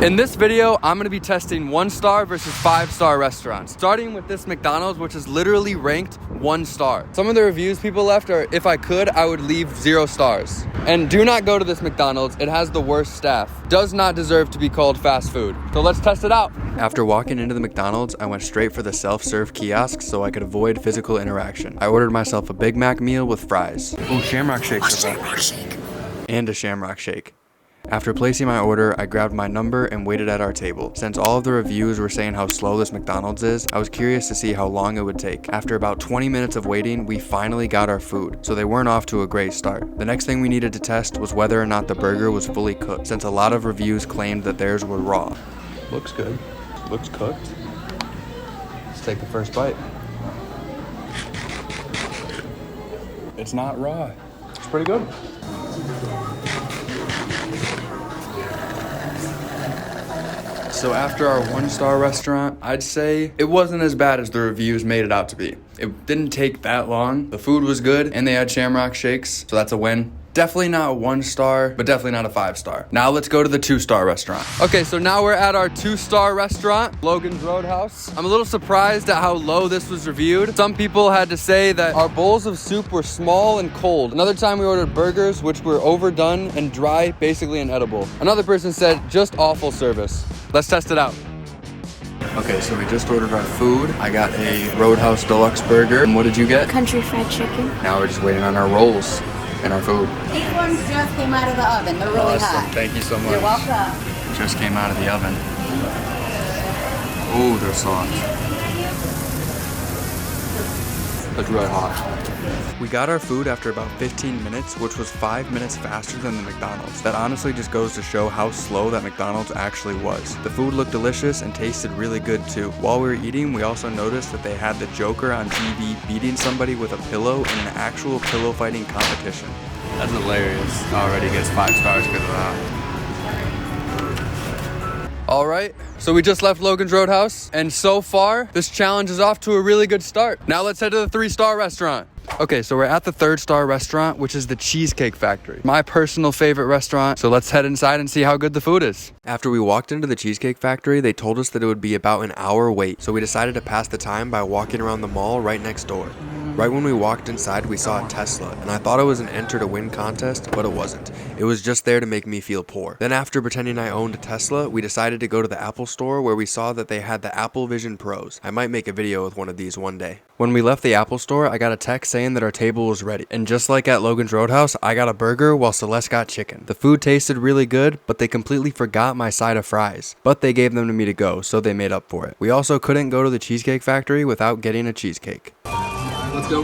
In this video, I'm gonna be testing 1-star versus 5-star restaurants, starting with this McDonald's, which is literally ranked 1 star. Some of the reviews people left are, if I could, I would leave 0 stars. And do not go to this McDonald's. It has the worst staff. Does not deserve to be called fast food. So let's test it out. After walking into the McDonald's, I went straight for the self-serve kiosk so I could avoid physical interaction. I ordered myself a Big Mac meal with fries. Oh, Shamrock Shake. And a Shamrock Shake. After placing my order, I grabbed my number and waited at our table. Since all of the reviews were saying how slow this McDonald's is, I was curious to see how long it would take. After about 20 minutes of waiting, we finally got our food, so they weren't off to a great start. The next thing we needed to test was whether or not the burger was fully cooked, since a lot of reviews claimed that theirs were raw. Looks good. Looks cooked. Let's take the first bite. It's not raw. It's pretty good. So after our 1-star restaurant, I'd say it wasn't as bad as the reviews made it out to be. It didn't take that long. The food was good and they had Shamrock Shakes, so that's a win. Definitely not a 1-star, but definitely not a 5-star. Now let's go to the 2-star restaurant. Okay, so now we're at our 2-star restaurant, Logan's Roadhouse. I'm a little surprised at how low this was reviewed. Some people had to say that our bowls of soup were small and cold. Another time we ordered burgers, which were overdone and dry, basically inedible. Another person said just awful service. Let's test it out. Okay, so we just ordered our food. I got a Roadhouse Deluxe burger. And what did you get? Country fried chicken. Now we're just waiting on our rolls and our food. These ones just came out of the oven. They're really hot. Thank you so much. You're welcome. Just came out of the oven. Ooh, they're soft. That's really hot. We got our food after about 15 minutes, which was 5 minutes faster than the McDonald's. That honestly just goes to show how slow that McDonald's actually was. The food looked delicious and tasted really good too. While we were eating, we also noticed that they had the Joker on TV beating somebody with a pillow in an actual pillow fighting competition. That's hilarious. Already gets 5 stars because of that. All right, so we just left Logan's Roadhouse, and so far, this challenge is off to a really good start. Now let's head to the 3-star restaurant. Okay, so we're at the 3rd-star restaurant, which is the Cheesecake Factory. My personal favorite restaurant, so let's head inside and see how good the food is. After we walked into the Cheesecake Factory, they told us that it would be about an hour wait, so we decided to pass the time by walking around the mall right next door. Right when we walked inside, we saw a Tesla, and I thought it was an enter to win contest, but it wasn't. It was just there to make me feel poor. Then after pretending I owned a Tesla, we decided to go to the Apple store where we saw that they had the Apple Vision Pros. I might make a video with one of these one day. When we left the Apple store, I got a text saying that our table was ready. And just like at Logan's Roadhouse, I got a burger while Celeste got chicken. The food tasted really good, but they completely forgot my side of fries. But they gave them to me to go, so they made up for it. We also couldn't go to the Cheesecake Factory without getting a cheesecake. Let's go.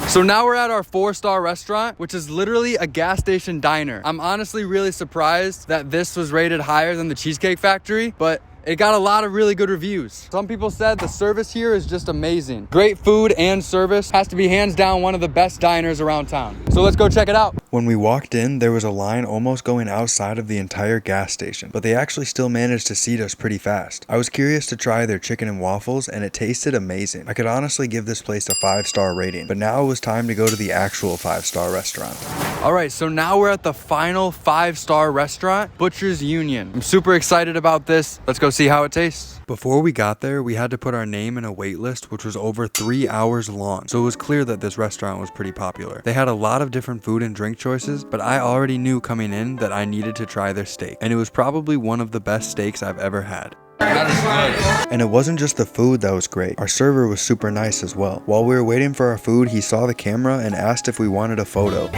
So now we're at our 4-star restaurant, which is literally a gas station diner. I'm honestly really surprised that this was rated higher than the Cheesecake Factory, but it got a lot of really good reviews. Some people said the service here is just amazing. Great food and service. Has to be hands down one of the best diners around town. So let's go check it out. When we walked in, there was a line almost going outside of the entire gas station, but they actually still managed to seat us pretty fast. I was curious to try their chicken and waffles, and it tasted amazing. I could honestly give this place a 5-star rating, but now it was time to go to the actual 5-star restaurant. All right, so now we're at the final 5-star restaurant, Butcher's Union. I'm super excited about this. Let's go see how it tastes. Before we got there, we had to put our name in a wait list, which was over 3 hours long, so it was clear that this restaurant was pretty popular. They had a lot of different food and drink choices, but I already knew coming in that I needed to try their steak, and it was probably one of the best steaks I've ever had. That is good. And it wasn't just the food that was great. Our server was super nice as well. While we were waiting for our food, he saw the camera and asked if we wanted a photo.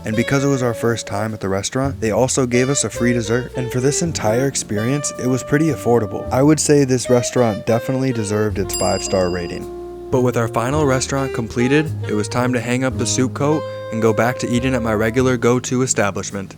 And because it was our first time at the restaurant, they also gave us a free dessert. And for this entire experience, it was pretty affordable. I would say this restaurant definitely deserved its 5-star rating. But with our final restaurant completed, it was time to hang up the soup coat and go back to eating at my regular go-to establishment.